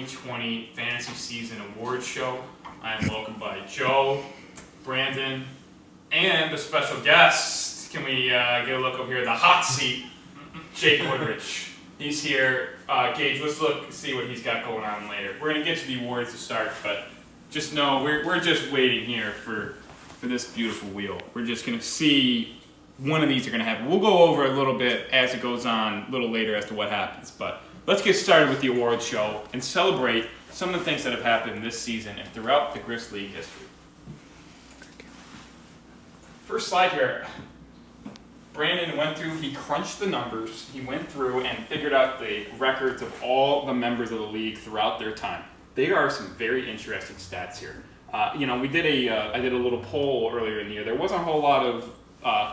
2020 Fantasy Season Awards Show. I am welcomed by Joe, Brandon, and a special guest. Can we get a look over here? The hot seat, Jake Woodridge. He's here. Gage, let's see what he's got going on later. We're going to get to the awards to start, but just know we're just waiting here for this beautiful wheel. We're just going to see one of these are going to happen. We'll go over a little bit as it goes on a little later as to what happens, but let's get started with the awards show and celebrate some of the things that have happened this season and throughout the Grist League history. First slide here. Brandon went through, he crunched the numbers, he went through and figured out the records of all the members of the league throughout their time. There are some very interesting stats here. We did I did a little poll earlier in the year. There wasn't a whole lot of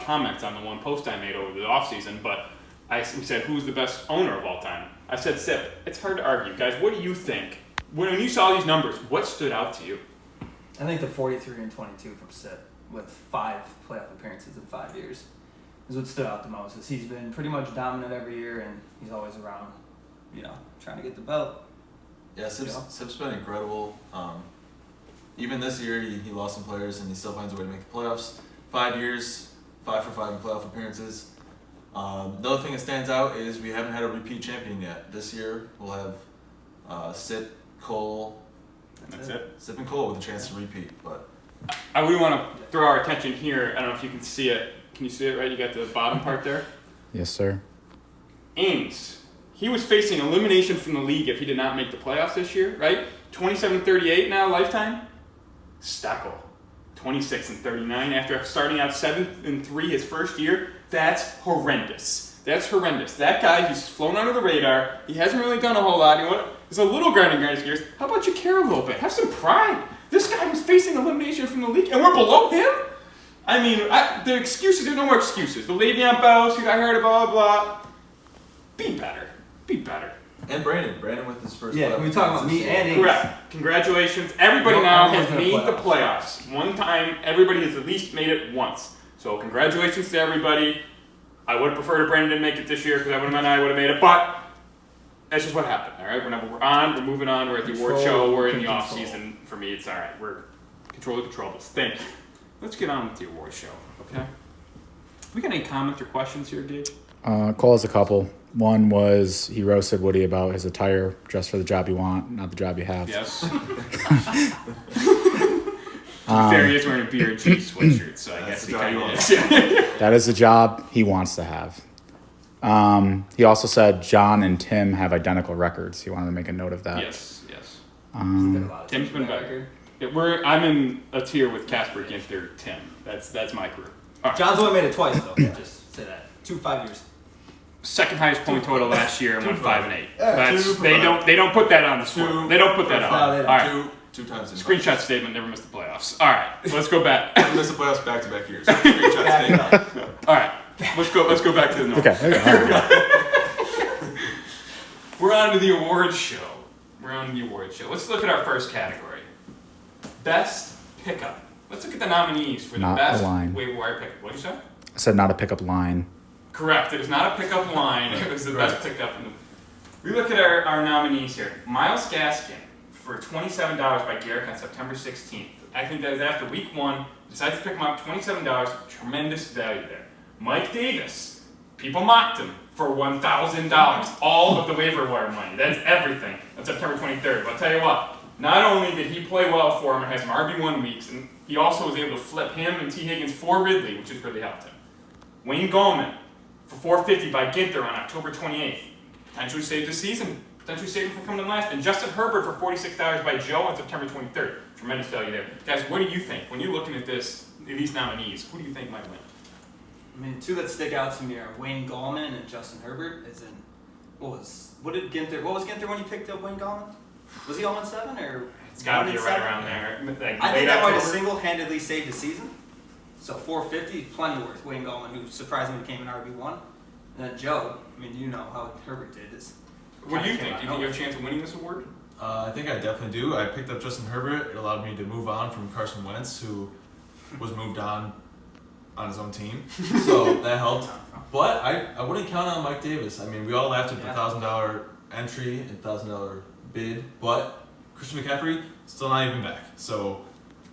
comments on the one post I made over the offseason, but we said, who's the best owner of all time? I said, Sip. It's hard to argue. Guys, what do you think? When you saw these numbers, what stood out to you? I think the 43 and 22 from Sip with 5 playoff appearances in 5 years is what stood out the most. Is he's been pretty much dominant every year, and he's always around, trying to get the belt. Yeah, Sip's been incredible. Even this year, he lost some players, and he still finds a way to make the playoffs. 5 years, 5 for 5 in playoff appearances. The other thing that stands out is we haven't had a repeat champion yet. This year, we'll have Sip, Cole. And that's it. Sip and Cole with a chance to repeat. But We want to throw our attention here. I don't know if you can see it. Can you see it right? You got the bottom part there? Yes, sir. Ames. He was facing elimination from the league if he did not make the playoffs this year, right? 27-38 now, lifetime. Steckel. 26-39 after starting out 7-3 his first year. That's horrendous. That guy, he's flown under the radar. He hasn't really done a whole lot. He's a little grinding his gears. How about you care a little bit? Have some pride. This guy was facing elimination from the league, and we're below him? I mean, the excuses, there's no more excuses. The Le'Veon Bells, who got hurt, blah, blah, blah. Be better. And Brandon with his first. Yeah, we talking about me and Ames. Correct. Congratulations. Everybody now has everyone's made gonna the playoffs. One time, everybody has at least made it once. So congratulations to everybody. I would have preferred if Brandon didn't make it this year because that would have meant I would have made it, but that's just what happened, all right? We're moving on, we're at the award show, we're in the off season. For me, it's all right. We're control the controllables. Thank you. Let's get on with the award show, okay? We got any comments or questions here, Gage? Cole has a couple. One was he roasted Woody about his attire, dressed for the job you want, not the job you have. Yes. Fair, he is wearing a beer cheese sweatshirt, so I guess he kind of is. That is the job he wants to have. He also said John and Tim have identical records. He wanted to make a note of that. Yes. Tim's been better. I'm in a tier with Casper Ginter, Tim. That's my crew. Right. John's only made it twice, though. Just say that. 5 years. Second highest point total last year and went 5-8. Yeah, They don't put that on the score. They don't put that on. All right. Two times in Screenshot statement. Never missed the playoffs. All right. Let's go back. Never missed the playoffs back-to-back years. Screenshot statement. All right. Let's go back to the norm. Okay. All right. We're on to the awards show. Let's look at our first category. Best pickup. Let's look at the nominees for the Not best a line. waiver wire pickup. What did you say? I said not a pickup line. Correct. It is not a pickup line. It was the best pickup. We look at our nominees here. Miles Gaskin for $27 by Garrick on September 16th. I think that was after week 1. Decided to pick him up. $27. Tremendous value there. Mike Davis. People mocked him for $1,000. All of the waiver wire money. That's everything. On September 23rd. But I'll tell you what. Not only did he play well for him and has some RB1 weeks, and he also was able to flip him and T. Higgins for Ridley, which has really helped him. Wayne Gallman for $450 by Ginter on October 28th. Potentially saved the season. Potentially saved him from coming in last. And Justin Herbert for $46 by Joe on September 23rd. Tremendous value there. Guys, what do you think? When you're looking at these nominees, who do you think might win? I mean, two that stick out to me are Wayne Gallman and Justin Herbert. What was Ginter when he picked up Wayne Gallman? Was he 0-7 or? It's got to be right around there. I think that might have single-handedly saved the season. So $450, plenty worth. Wayne Gallman, who surprisingly became an RB1. And then Joe, I mean, you know how Herbert did. What do you think? Do you think you have a chance of winning this award? I think I definitely do. I picked up Justin Herbert. It allowed me to move on from Carson Wentz, who was moved on his own team. So that helped. But I wouldn't count on Mike Davis. I mean, we all laughed at the $1,000 entry and $1,000 bid, but Christian McCaffrey still not even back. So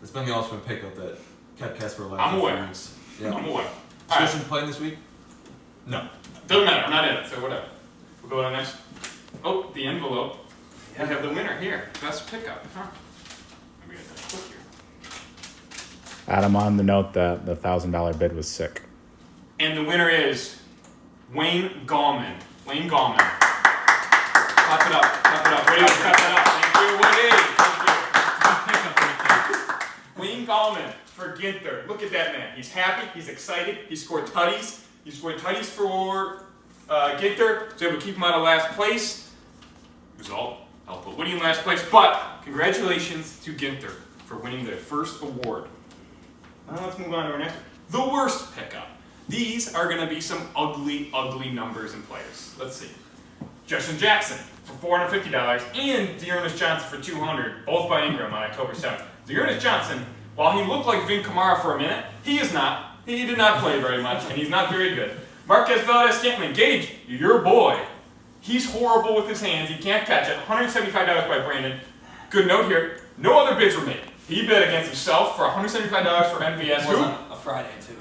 it's been the ultimate pickup that kept Casper alive. I'm for aware. weeks. Yeah. I'm aware. Is All right. Christian playing this week? No. Doesn't matter. I'm not in it, so whatever. We'll go to the next. Oh, the envelope. We have the winner here. Best pickup. Huh. Let me get that quick here. Adam, on the note that the $1,000 bid was sick. And the winner is Wayne Gallman. Wayne Gallman. Clap it up. Clap it up. Wait, clap that up. Thank you. Wayne Gallman for Ginther. Look at that man. He's happy. He's excited. He scored tutties. He scored tutties for Ginther. So able to keep him out of last place. Result, I'll put Woody in last place. But congratulations to Ginther for winning the first award. Let's move on to our next. The worst pickup. These are going to be some ugly, ugly numbers and players. Let's see. Justin Jackson for $450 and Dearness Johnson for $200, both by Ingram on October 7th. Dearness Johnson, while he looked like Vin Kamara for a minute, he is not. He did not play very much, and he's not very good. Marquez Valdez-Scantling, Gage, your boy. He's horrible with his hands. He can't catch it. $175 by Brandon. Good note here. No other bids were made. He bid against himself for $175 for MVS. It was on a Friday too.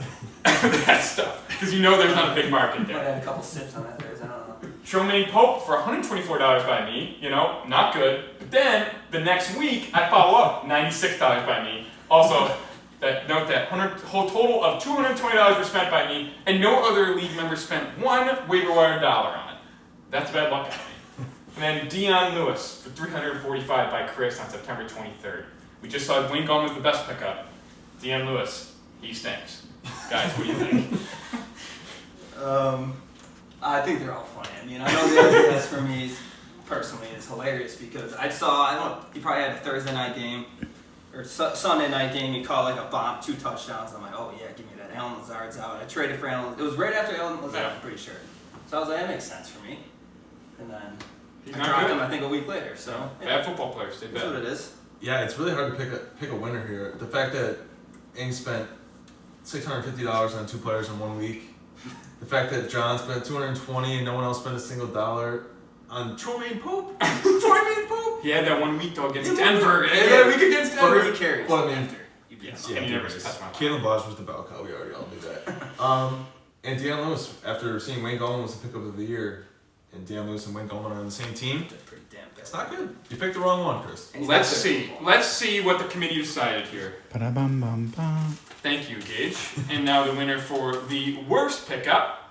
That stuff. Because you know there's not a big market Might there. have a couple sips on that Thursday. I don't know. Tromaine Pope for $124 by me. You know, not good. But then, the next week, I follow up. $96 by me. Also, note that whole total of $220 were spent by me, and no other league member spent one waiver wire dollar on it. That's bad luck on me. And then Dion Lewis for $345 by Chris on September 23rd. We just saw Wayne Gallman was the best pickup. Dion Lewis, he stinks. Guys, what do you think? I think they're all funny. I mean, I know the MVS for me personally is hilarious because I know he probably had a Thursday night game or Sunday night game. He caught like a bomb, 2 touchdowns. I'm like, oh yeah, give me that. Alan Lazard's out. I traded for Alan. It was right after Alan Lazard, Yeah. I'm pretty sure. So I was like, that makes sense for me. And then He's I not dropped good. him, I think, a week later. So yeah, Bad football players, they that's what bet. it is. Yeah, it's really hard to pick a winner here. The fact that Ing spent $650 on 2 players in 1 week. The fact that John spent $220 and no one else spent a single dollar on Tromaine Pope. Tromaine Pope. He had that 1 week though against Yeah, Denver. yeah, Yeah, week against Denver. 30 carries. Well, I mean, after. Yes, Yeah, and he never anyways. touched one. Kalen Bosch was the bell cow. We already all knew that. And Deion Lewis, after seeing Wayne Gallman was the pickup of the year, and Deion Lewis and Wayne Gallman are on the same team, That's pretty damn good. it's not good. You picked the wrong one, Chris. And he's Let's not good at see. football. Let's see what the committee decided here. Ba-da-bum-bum-bum. Thank you, Gage. And now the winner for the worst pickup,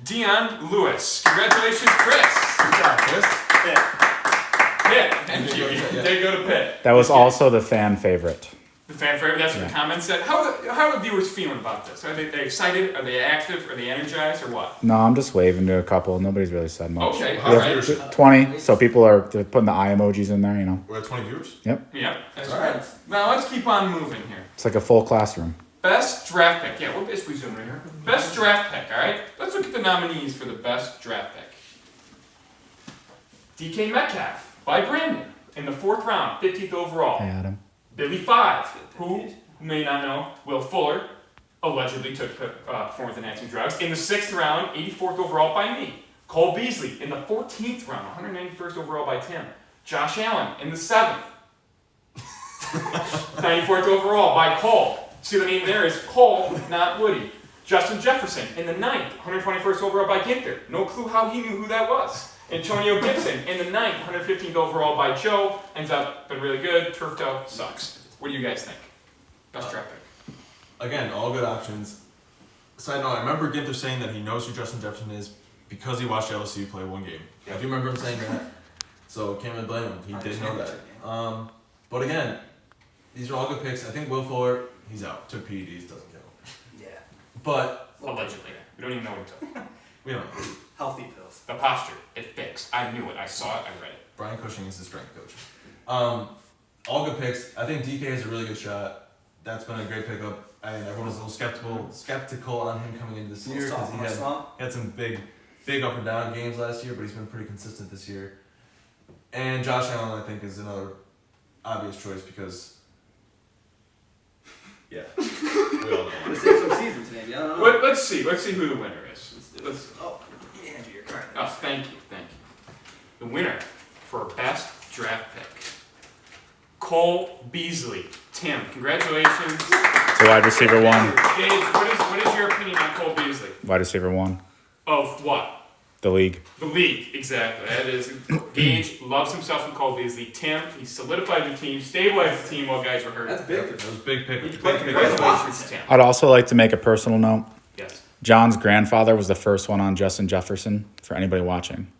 Dion Lewis. Congratulations, Chris. Good job, Chris. Yeah. Pitt. Thank you. Yeah. They go to Pitt. That was Just kidding. also the fan favorite. The fan favorite. That's what the Yeah. comments said. How are the viewers feeling about this? Are they excited? Are they active? Are they energized? Or what? No, I'm just waving to a couple. Nobody's really said much. Okay. How's All Yeah, right. viewership? 20, so people are they're putting the eye emojis in there, you know. We're at 20 viewers. Yeah. That's All right. right. Now let's keep on moving here. It's like a full classroom. Best draft pick. Yeah, we're basically zooming here. Best draft pick, alright? Let's look at the nominees for the best draft pick. DK Metcalf by Brandon in the 4th round, 15th overall. Hey, Adam. Billy Five, who may not know, Will Fuller, allegedly took performance-enhancing drugs. In the 6th round, 84th overall by me. Cole Beasley in the 14th round, 191st overall by Tim. Josh Allen in the 7th. 94th overall by Cole. See the name there is Cole, not Woody. Justin Jefferson in the 9th, 121st overall by Ginther. No clue how he knew who that was. Antonio Gibson in the 9th, 115th overall by Joe. Ends up been really good. Turfed out sucks. What do you guys think? Best draft pick. Again, all good options. Side note, I remember Ginther saying that he knows who Justin Jefferson is because he watched LSU play 1 game. I do remember him saying that. So can't really blame him. He did know that. But again, these are all good picks. I think Will Fuller, he's out. Took PEDs, doesn't count. Yeah. But Allegedly. We don't even know what he took. we don't know. Healthy pills. The posture, it fixed. I knew it. I saw it. I read it. Brian Cushing is the strength coach. All good picks. I think DK is a really good shot. That's been a great pickup. And everyone was a little skeptical on him coming into this year because he had some big up and down games last year, but he's been pretty consistent this year. And Josh Allen, I think, is another obvious choice because, yeah, we all know. Let's save some seasons, maybe. I don't know. Let's see. Let's see who the winner is. Oh, Andrew, your card. Oh, thank you. The winner for best draft pick. Cole Beasley. Tim, congratulations. It's a wide receiver 1. Gage, what is your opinion on Cole Beasley? Wide receiver 1. Of what? The league. The league, exactly. That is, Gage loves himself in Cole Beasley. Tim, he solidified the team, stabilized the team while guys were hurt. That's big. That was a big pick. Congratulations, Tim. I'd also like to make a personal note. Yes. John's grandfather was the first one on Justin Jefferson, for anybody watching.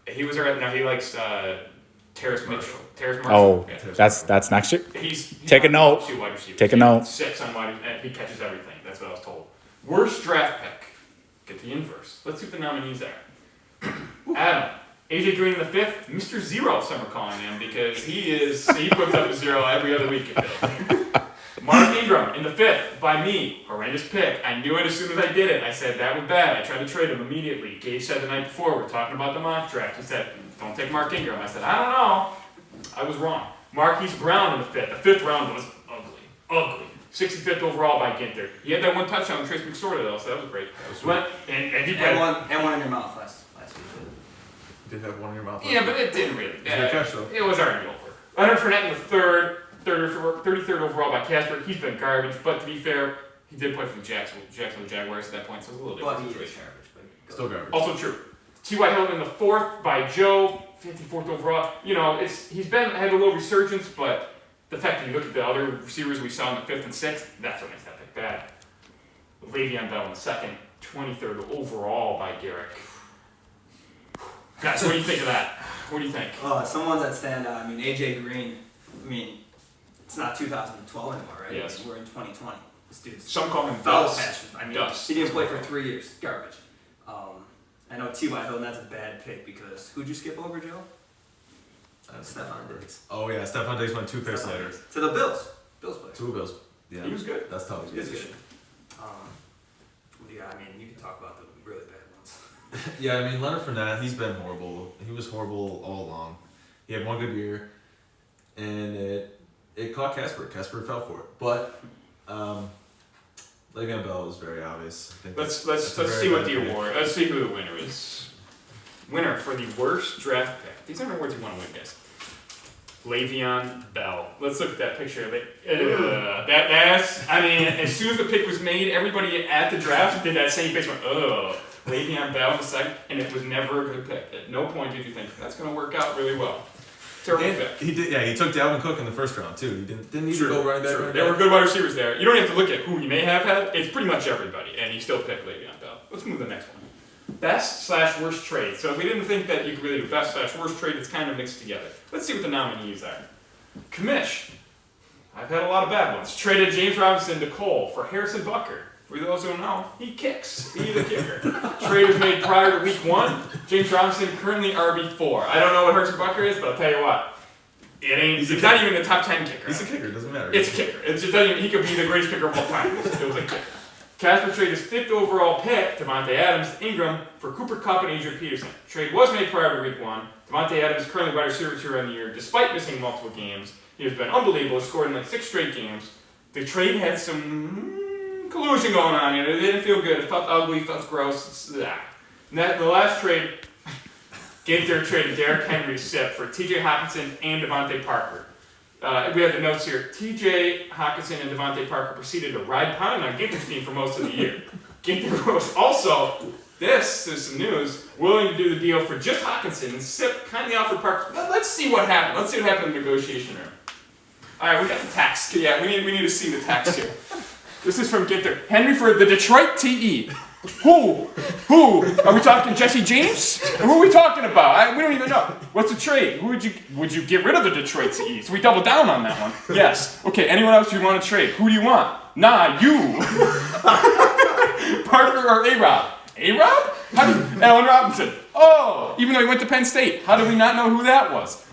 He was already, now he likes Terrace Mitchell. Terrace Marshall. Oh, Yeah. that's next year? He's Take a on note. top 2 wide receivers. Take a He's note. 6 on wide, and he catches everything. That's what I was told. Worst draft pick. Get the inverse. Let's see what the nominees are. Adam. AJ Green in the 5th. Mr. Zero, some are calling him, because he puts up a 0 every other week. It feels like. Mark Ingram in the 5th by me. Horrendous pick. I knew it as soon as I did it. I said that was bad. I tried to trade him immediately. Gage said the night before, we're talking about the mock draft. He said, don't take Mark Ingram. I said, I don't know. I was wrong. Marquise Brown in the 5th. The 5th round was ugly. 65th overall by Ginter. He had that one touchdown with Trace McSorley though, so that was great. And he played. And one in your mouth last week. You did have one in your mouth. Yeah, but it didn't really. Good catch, though. It was already over. Leonard Fournette in the 33rd overall by Casper. He's been garbage, but to be fair, he did play for the Jacksonville Jaguars at that point, so it's a little But different he is situation. garbage. But Still garbage. Also true. T.Y. Hilton in the 4th by Joe, 54th overall. You know, he's had a little resurgence, but the fact that you look at the other receivers we saw in the 5th and 6th, that's what makes that pick bad. Le'Veon Bell in the 2nd, 23rd overall by Garrick. Guys, what do you think of that? What do you think? some ones that stand out. I mean, AJ Green. I mean, it's not 2012 anymore, right? Yes. I mean, we're in 2020. This dude's Some call him foul Dust. patch. I mean, Dust. he didn't play for 3 years. Garbage. I know T.Y. Hilton. That's a bad pick because who'd you skip over, Joe? Stephon Diggs. Oh yeah, Stephon Diggs went 2 picks Stephon later. Diggs. To the Bills. Bills player. 2 Bills. Yeah. He was good. That's tough. He was good. Yeah, I mean, you can talk about the really bad ones. Yeah, I mean Leonard Fournette, he's been horrible. He was horrible all along. He had one good year, and it caught Casper. Casper fell for it, but Le'Veon Bell was very obvious. I think Let's that's a very see what bad the pick. award. Let's see who the winner is. Winner for the worst draft pick. These aren't awards you want to win, guys. Le'Veon Bell. Let's look at that picture of it. That's. I mean, as soon as the pick was made, everybody at the draft did that same face. Went, ugh. Le'Veon Bell in the 2nd, and it was never a good pick. At no point did you think that's going to work out really well. Terrible pick. He did. Yeah, he took Dalvin Cook in the 1st round too. He didn't even go running back. Sure. There were good wide receivers there. You don't have to look at who he may have had. It's pretty much everybody, and he still picked Le'Veon Bell. Let's move to the next one. Best/worst trade. So if we didn't think that you could really do best/worst trade, it's kind of mixed together. Let's see what the nominees are. Commish. I've had a lot of bad ones. Traded James Robinson to Cole for Harrison Butker. For those who don't know, he kicks. He's a kicker. Trade was made prior to week 1. James Robinson currently RB4. I don't know what Harrison Butker is, but I'll tell you what. He's not even a top 10 kicker. He's a kicker. Doesn't matter. It's a kicker. It just doesn't even, he could be the greatest kicker of all time. It was a kicker. Casper traded his 5th overall pick, Devontae Adams, Ingram, for Cooper Kupp and Adrian Peterson. Trade was made prior to week 1. Devontae Adams is currently wide receiver 2 on the year, despite missing multiple games. He has been unbelievable, scored in like 6 straight games. The trade had some collusion going on in it. It didn't feel good. It felt ugly, felt gross. The last trade, Gaither traded Derrick Henry SIP for TJ Hockenson and Devontae Parker. We have the notes here. TJ Hockenson and Devontae Parker proceeded to ride pound on Gaither's team for most of the year. Gaither was also, this is some news, willing to do the deal for just Hockenson, and SIP kindly offered Parker. Let's see what happened. Let's see what happened in the negotiation room. All right, we got the text. Yeah, we need to see the text here. This is from Gaither. Henry for the Detroit TE. Who? Are we talking Jesse James? Or who are we talking about? We don't even know. What's the trade? Would you get rid of the Detroit CE? So we double down on that one. Yes. Okay, anyone else you want to trade? Who do you want? Nah, you. Parker or A-Rob? A-Rob? Allen Robinson. Oh, even though he went to Penn State. How do we not know who that was?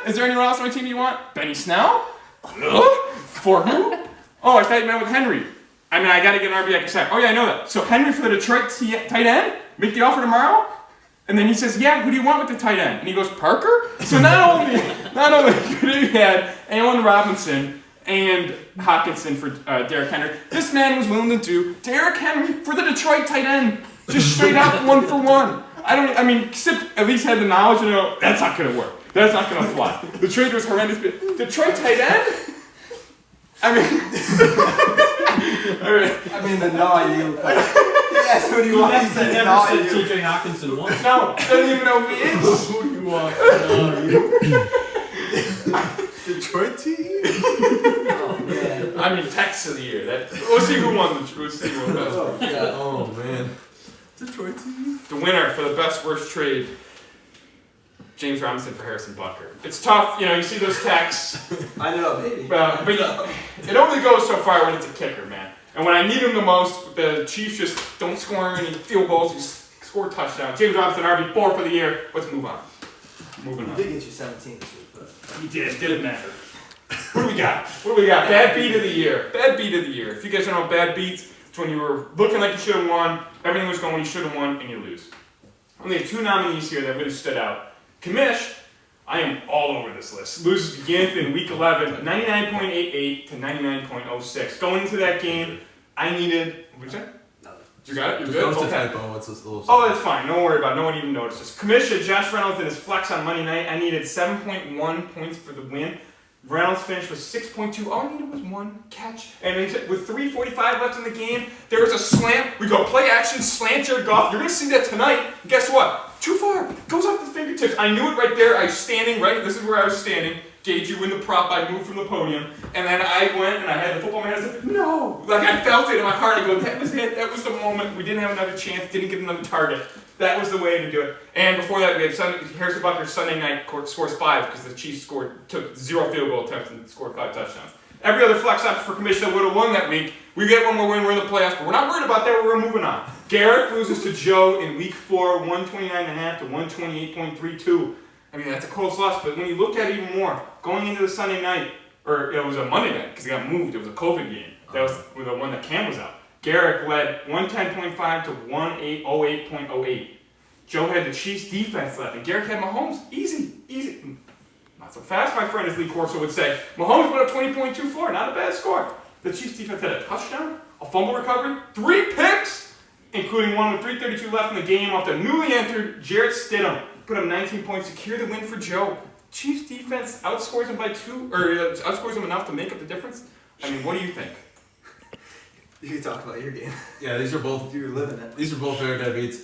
Is there anyone else on my team you want? Benny Snell? For who? Oh, I thought you meant with Henry. I mean, I got to get an RB at second. Oh, yeah, I know that. So Henry for the Detroit tight end? Make the offer tomorrow? And then he says, yeah, who do you want with the tight end? And he goes, Parker? So not only could he had Allen Robinson and Hockenson for Derrick Henry, this man was willing to do Derrick Henry for the Detroit tight end. Just straight out 1 for 1. Sip at least had the knowledge to know that's not going to work. That's not gonna fly. The trade was horrendous. Detroit tight end? I mean, the gnaw you. Yes, who do you want? Next to never said T.J. Hawkinson once. no, doesn't even know who he is. Who do you want? Detroit team? Oh, man. I mean, Tex of the year. We'll see who won. We'll see who won. Oh, God. Oh man. Detroit team? The winner for the best worst trade, James Robinson for Harrison Butker. It's tough, you see those texts, I know, baby. but it only goes so far when it's a kicker, man. And when I need him the most, the Chiefs just don't score any field goals, just score touchdowns. James Robinson, RB4 for the year. Let's move on. Moving He on. did get you 17 this week, but. He did. Didn't matter. What do we got? Bad beat of the year. Bad beat of the year. If you guys don't know bad beats, it's when you were looking like you should have won, everything was going, you should have won, and you lose. Only have 2 nominees here that really stood out. Kamish, I am all over this list. Loses to Gimp in week 11, 99.88 to 99.06. Going into that game, I needed. What'd you say? You got it? You're good? Don't Okay. typo. What's this little? Oh, that's fine. Don't worry about it. No one even notices. Commissioner Josh Reynolds did his flex on Monday night. I needed 7.1 points for the win. Reynolds finished with 6.2. All I needed was 1 catch. And with 3:45 left in the game, there was a slant. We go play action, slant Jared Goff. You're going to see that tonight. Guess what? Too far. Goes off the fingertips. I knew it right there. I was standing right. This is where I was standing. Gage, you win the prop. I moved from the podium. And then I went and I had the football in my hands. I said, no. Like I felt it in my heart. I go, that was it. That was the moment. We didn't have another chance. Didn't get another target. That was the way to do it. And before that, we had Harrison Butker Sunday night scores 5 because the Chiefs took 0 field goal attempts and scored 5 touchdowns. Every other flex option for Commissioner would have won that week. We get one more win, we're in the playoffs, but we're not worried about that. We're moving on. Garrett loses to Joe in week 4, 129.5 to 128.32. I mean, that's a close loss, but when you look at it even more, going into the Sunday night, or it was a Monday night because it got moved. It was a COVID game. That was the one that Cam was out. Garrett led 110.5 to 108.08. Joe had the Chiefs defense left, and Garrett had Mahomes. Easy. Not so fast, my friend, as Lee Corso would say. Mahomes put up 20.24, not a bad score. The Chiefs defense had a touchdown, a fumble recovery, 3 picks, including one with 3:32 left in the game off the newly entered Jarrett Stidham. Put up 19 points, secure the win for Joe. Chiefs defense outscores him by 2, or outscores him enough to make up the difference. I mean, what do you think? You can talk about your game. Yeah, these are both. You're living it. These are both very bad beats.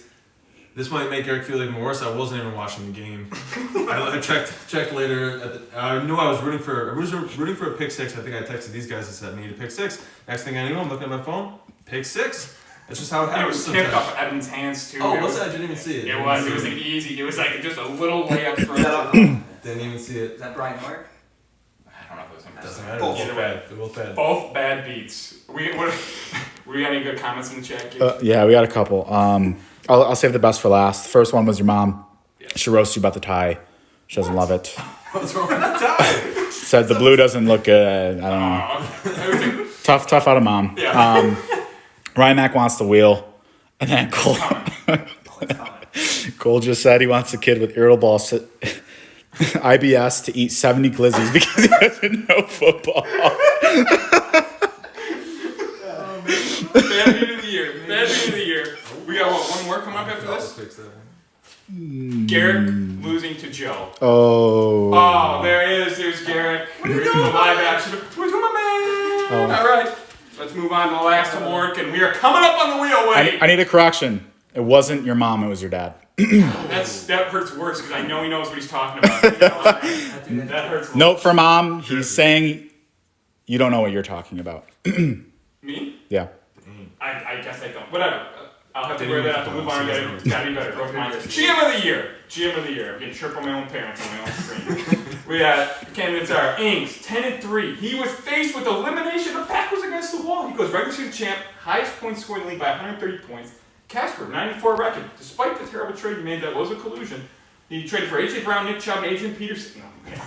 This might make Eric feel even worse. I wasn't even watching the game. I checked later. I knew I was rooting for a pick 6. I think I texted these guys and said I need a pick 6. Next thing I knew, I'm looking at my phone. Pick 6. That's just how it It happens. was tipped off Evans' hands too. Oh, what's that? I didn't even see it. It was like easy. It was like just a little layup throw. Didn't even see it. Is that Brian Hoyer? I don't know if it was him. Doesn't matter. Both. Either way, they're both bad. Both bad beats. We got any good comments in the chat? Yeah, we got a couple. I'll save the best for last. The first one was your mom. Yeah. She roasts you about the tie. She doesn't love it. What's wrong with that tie? Said the blue doesn't look good. I don't know. Okay. Everything. Tough out of mom. Yeah. Ryan Mack wants the wheel. And then Cole just said he wants a kid with irritable IBS to eat 70 glizzies because he doesn't know football. Bad beat of the year. Bad beat of the year. We got one more coming up after this? Fix that. Garrett losing to Joe. Oh. Oh, there it is. There's Garrett. What are you doing? Live action. Where's my man? All right. Let's move on to the last award, and we are coming up on the wheel. Wait. I need a correction. It wasn't your mom, it was your dad. That hurts worse because I know he knows what he's talking about. That hurts. Note for mom, he's saying you don't know what you're talking about. Me? Yeah. I guess I don't. Whatever. I'll have to wear that out to move on. Gotta be better. Broken mind. GM of the year. GM of the year. I'm getting triple my own parents on my own screen. We got candidates are Ings, 10-3. He was faced with elimination. The pack was against the wall. He goes regular season champ, highest points scored in the league by 130 points. Casper, 94 record. Despite the terrible trade he made that was a collusion, he traded for A.J. Brown, Nick Chubb, and Adrian Peterson. No, okay.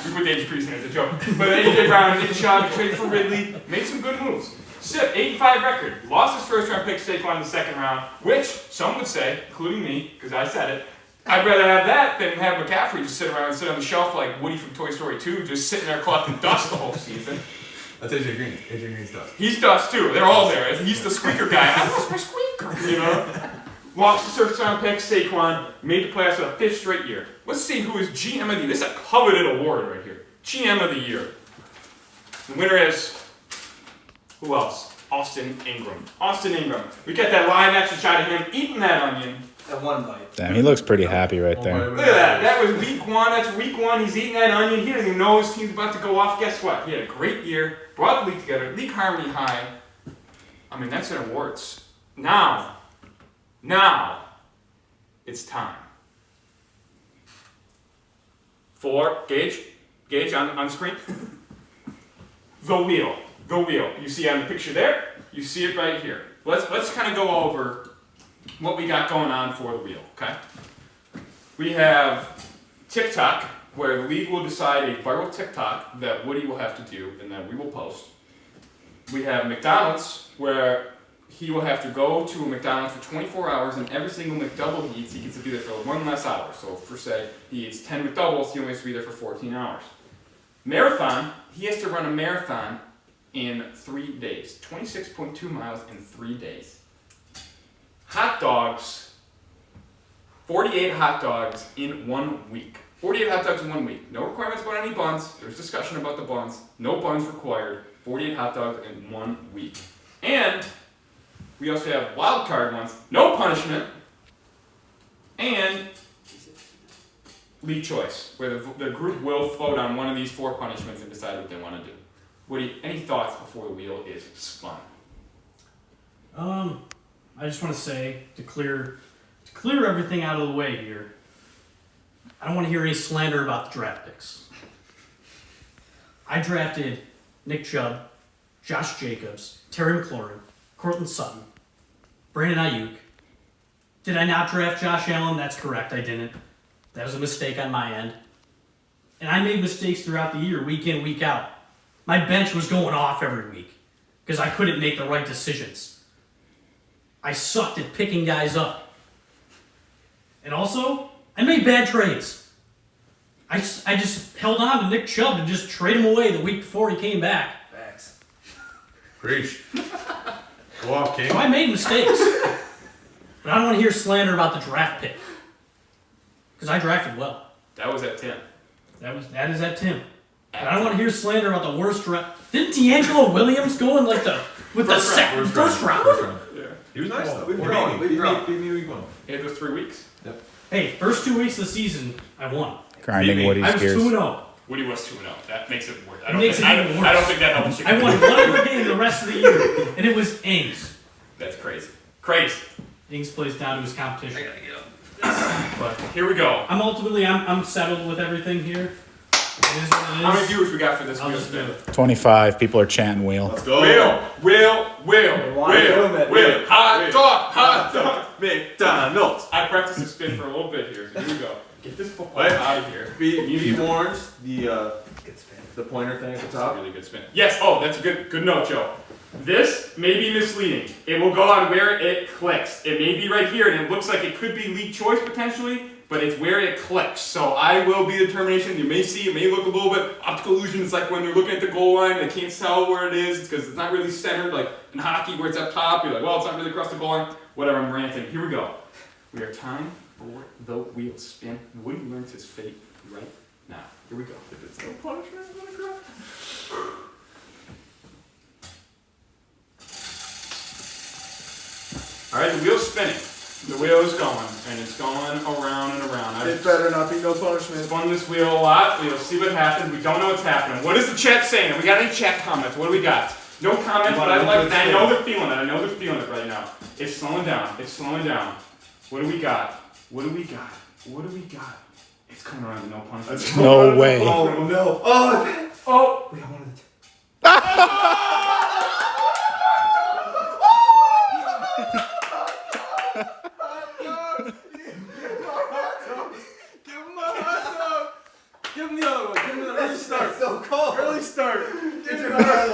We put A.J. Peterson as a joke. But A.J. Brown, Nick Chubb, traded for Ridley, made some good moves. Sip, 8-5 record. Lost his first round pick Saquon in the second round, which some would say, including me, because I said it, I'd rather have that than have McCaffrey just sit around and sit on the shelf like Woody from Toy Story 2, just sitting there collecting dust the whole season. That's AJ Green. AJ Green's dust. He's dust too. They're all there. He's the squeaker guy. I lost my squeaker, you know? lost the first round pick, Saquon, made the playoffs for the 5th straight year. Let's see who is GM of the year. This is a coveted award right here. GM of the year. The winner is, who else? Austin Ingram. Austin Ingram. We got that live action shot of him eating that onion. That one bite. Damn, he looks pretty happy right there. Look at that. That was week 1. That's week 1. He's eating that onion. He doesn't even know his team's about to go off. Guess what? He had a great year. Brought the league together. League harmony high. I mean, that's an awards. Now, it's time for Gage on screen. The wheel. You see on the picture there. You see it right here. Let's kind of go over what we got going on for the wheel. Okay. We have TikTok, where the league will decide a viral TikTok that Woody will have to do, and then we will post. We have McDonald's, where he will have to go to a McDonald's for 24 hours, and every single McDouble he eats, he gets to be there for 1 less hour. So, for say, he eats 10 McDoubles, he only has to be there for 14 hours. Marathon, he has to run a marathon in 3 days. 26.2 miles in 3 days. Hot dogs, 48 hot dogs in 1 week. 48 hot dogs in 1 week. No requirements about any buns. There's discussion about the buns. No buns required. 48 hot dogs in 1 week. And we also have wild card ones. No punishment. And league choice, where the group will vote on one of these 4 punishments and decide what they want to do. Woody, any thoughts before the wheel is spun? I just want to say, to clear everything out of the way here, I don't want to hear any slander about the draft picks. I drafted Nick Chubb, Josh Jacobs, Terry McLaurin, Cortland Sutton, Brandon Ayuk. Did I not draft Josh Allen? That's correct, I didn't. That was a mistake on my end. And I made mistakes throughout the year, week in, week out. My bench was going off every week because I couldn't make the right decisions. I sucked at picking guys up. And also, I made bad trades. I just held on to Nick Chubb to just trade him away the week before he came back. Facts. Preach. Go off, King. So I made mistakes. But I don't want to hear slander about the draft pick. Because I drafted well. That was at 10. That is at Tim. But I don't want to hear slander about the worst draft. Didn't D'Angelo Williams go in like the first round? Yeah. He was nice though. We've He grown. beat me week 1. He had those 3 weeks. Hey, first 2 weeks of the season, I won. Grinding Woody's I was gears. 2-0. Woody was 2-0. That makes it worse. It makes it even worse. I don't think that helps you. I won one more game the rest of the year, and it was Ings. That's crazy. Crazy. Ings plays down to his competition. But Here we go. I'm settled with everything here. It is what it is. How many viewers we got for this I'll wheel just do spin? it. 25. People are chanting wheel. Let's go. Wheel. Hot dog. McDonald's. I practiced the spin for a little bit here, so here we go. Get this football Wait. out of here. Be warned, the Good spin. the pointer thing at the That's a top. really good spin. Yes, that's a good note, Joe. This may be misleading. It will go on where it clicks. It may be right here, and it looks like it could be league choice potentially, but it's where it clicks. So I will be the determination. You may see, it may look a little bit optical illusion. It's like when you're looking at the goal line, they can't tell where it is because it's not really centered, like in hockey where it's up top. You're like, well, it's not really across the goal line. Whatever, I'm ranting. Here we go. We are time for the wheel spin. Woody learns his fate right now. Here we go. If it's no punishment, I'm gonna cry. All right, the wheel's spinning. The wheel is going, and it's going around and around. I've better not be no punishment. spun this wheel a lot. We'll see what happens. We don't know what's happening. What is the chat saying? Have we got any chat comments? What do we got? No comments, but I know they're feeling it. I know they're feeling it right now. It's slowing down. It's slowing down. What do we got? What do we got? What do we got? It's coming around to no punishment. No way. Oh no. Oh. Oh! We got one of the Give him a hot dog. Give him the other one. Give him the early start. so cold. Early start. Give him the That's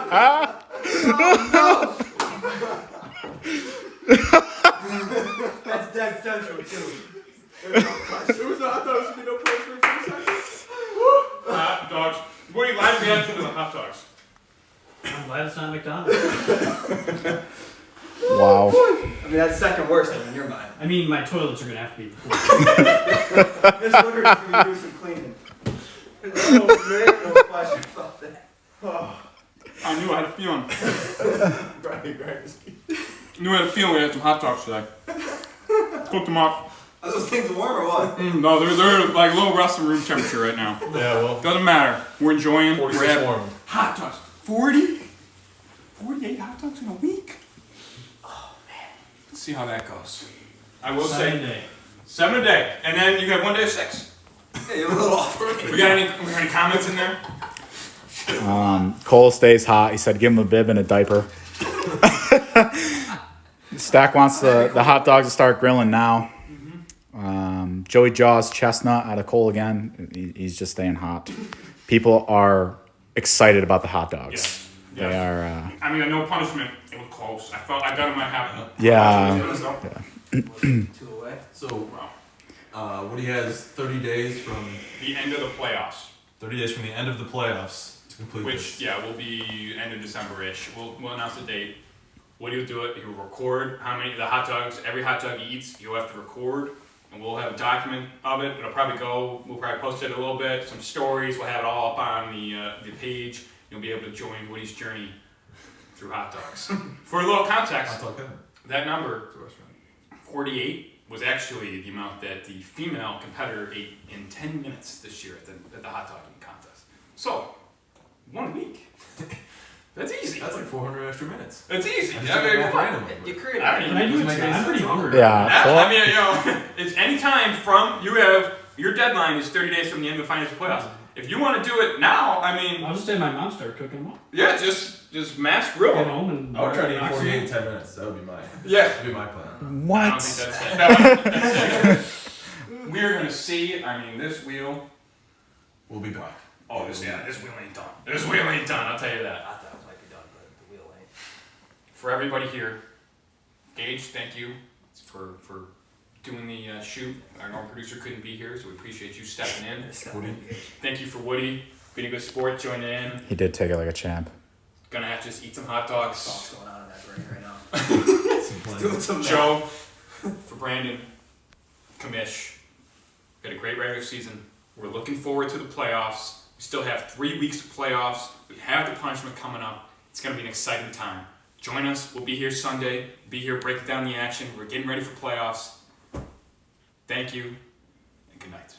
hot dog. dead central too. There was no hot dogs. Should be no punishment for a second. Hot dogs. Woody, live reaction to the hot dogs. I'm glad it's not McDonald's. Wow. I mean, that's second worst in your mind. I mean, my toilets are gonna have to be. This winter is going to do some cleaning. No question about that. I knew I had a feeling. Right. Knew I had a feeling we had some hot dogs today. Cooked them up. Are those things warm or what? No, they're like low wrestling room temperature right now. Yeah, well, Doesn't matter. We're enjoying. We're 46 having warm. hot dogs. 40? 48 hot dogs in a week? Oh man. Let's see how that goes. I will say Sunday. 7 a day, and then you have 1 day of 6. Yeah, you're a little off. We got any comments in there? Cole stays hot. He said, give him a bib and a diaper. Stack wants the hot dogs to start grilling now. Joey Jaws chestnut out of Cole again. He's just staying hot. People are excited about the hot dogs. Yes. They Yes. are. I mean, no punishment. It was close. I thought it might happen. Yeah. 2 away. So, Wow. Woody has 30 days from The end of the playoffs, the end of the playoffs to complete which will be end of December-ish. We'll announce the date. Woody will do it. He'll record how many of the hot dogs, every hot dog he eats. He'll have to record, and we'll have a document of it. We'll probably post it a little bit, some stories. We'll have it all up on the page. You'll be able to join Woody's journey through hot dogs. For a little context, Hot dog heaven. that number, It's a restaurant. 48, was actually the amount that the female competitor ate in 10 minutes this year at the hot dog eating contest. So, 1 week. That's easy. That's like 400 extra minutes. That's easy. I just I mean, took that come on. randomly, You but- created I don't Can I do it Doesn't make today? any I'm pretty sense. hungry. Yeah. I mean, it's any time from your deadline is 30 days from the end of the finals playoffs. If you want to do it now, I mean, I'll just say my mom started cooking them up. yeah, just mass grill. Get home and. I would try to eat knock 48 some- in 10 minutes. That would be my, Yeah. that'd be my plan. I don't What? think that's it. No, that's it. We're gonna see. I mean, this wheel. We'll be back. Oh, this wheel ain't done. This wheel ain't done. I'll tell you that. I thought it might be done, but the wheel ain't. For everybody here, Gage, thank you for doing the shoot. Our normal producer couldn't be here, so we appreciate you stepping in. Woody. Thank you for Woody, being a good sport, joining in. He did take it like a champ. Gonna have to just eat some hot dogs. What's going on in that brain right now? Some plans. Doing some Joe, for Brandon, Kamish. Got a great regular season. We're looking forward to the playoffs. We still have 3 weeks of playoffs. We have the punishment coming up. It's gonna be an exciting time. Join us. We'll be here Sunday. Be here breaking down the action. We're getting ready for playoffs. Thank you, and good night.